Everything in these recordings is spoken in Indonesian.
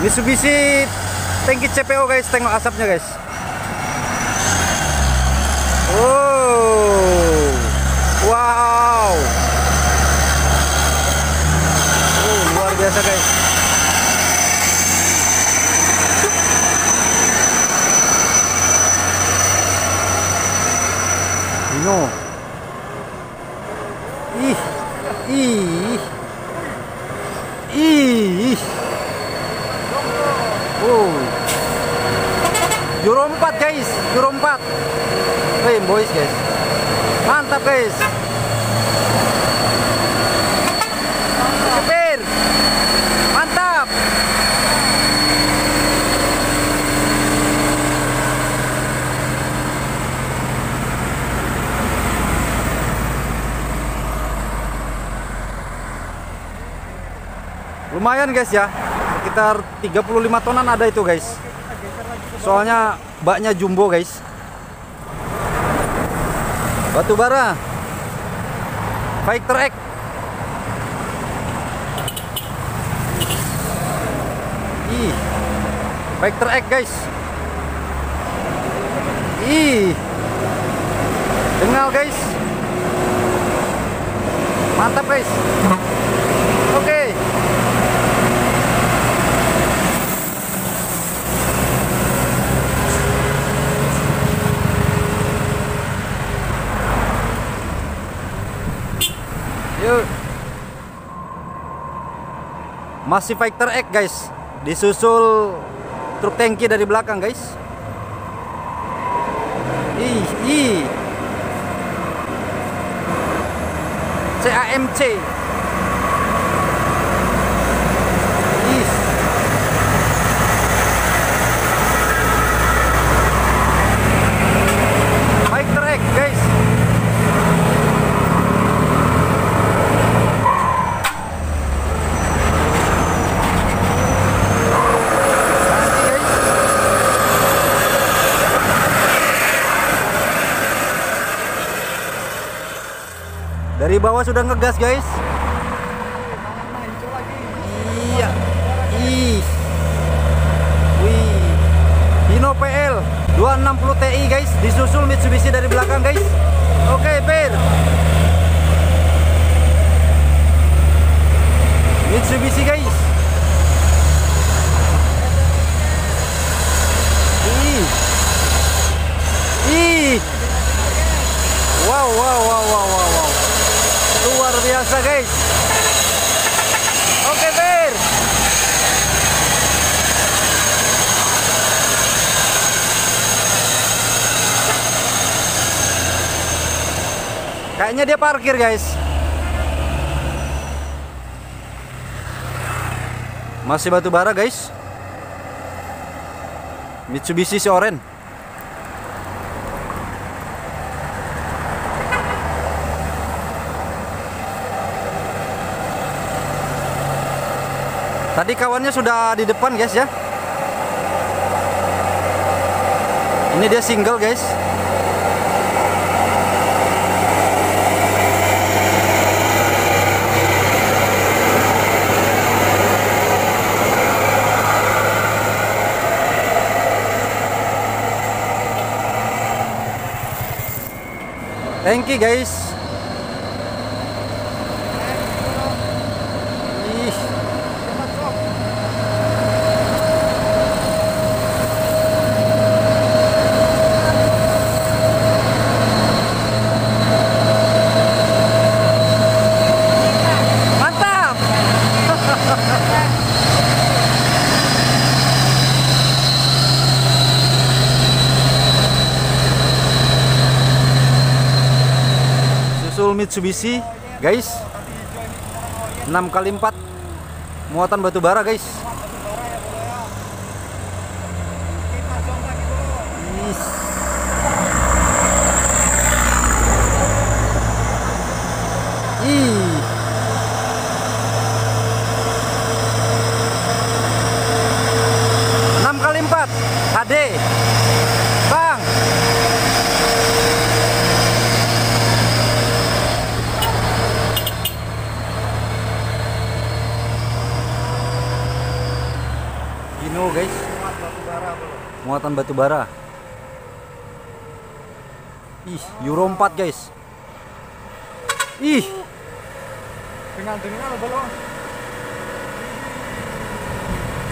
Mitsubishi tangki CPO guys, tengok asapnya guys. Oh, wow, luar biasa guys. Dino, ih, oh, Euro 4 guys, Euro 4. Hey boys guys, mantap guys. Kepir, mantap. Lumayan guys ya, sekitar 35 tonan ada itu guys. Soalnya baknya jumbo guys. Batu bara Fighter X. Fighter X guys. Dengal guys. Mantap guys. Oke. Yuk. Masih Fighter X guys, disusul truk tangki dari belakang guys. CAMC. Fighter X guys. Dari bawah sudah ngegas guys. Iya. Wih. Hino PL 260 Ti guys, disusul Mitsubishi dari belakang guys. Oke, Per. Mitsubishi guys. Wow. Luar biasa guys. Oke, Per. Kayaknya dia parkir guys. Masih batu bara guys. Mitsubishi si oren. Tadi kawannya sudah di depan guys ya. Ini dia single guys. Thank you guys. Mitsubishi guys, 6x4 muatan batu bara guys. HD Bang. muatan batu bara. Ih, Euro 4 guys. Ih, Dengar belum?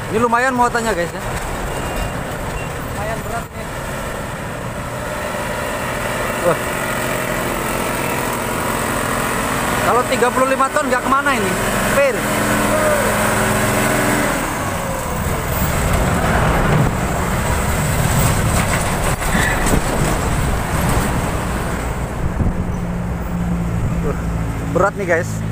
ini lumayan muatannya guys ya. Lumayan berat nih. Wah. Kalau 35 ton nggak kemana ini? Pir. Berat nih guys.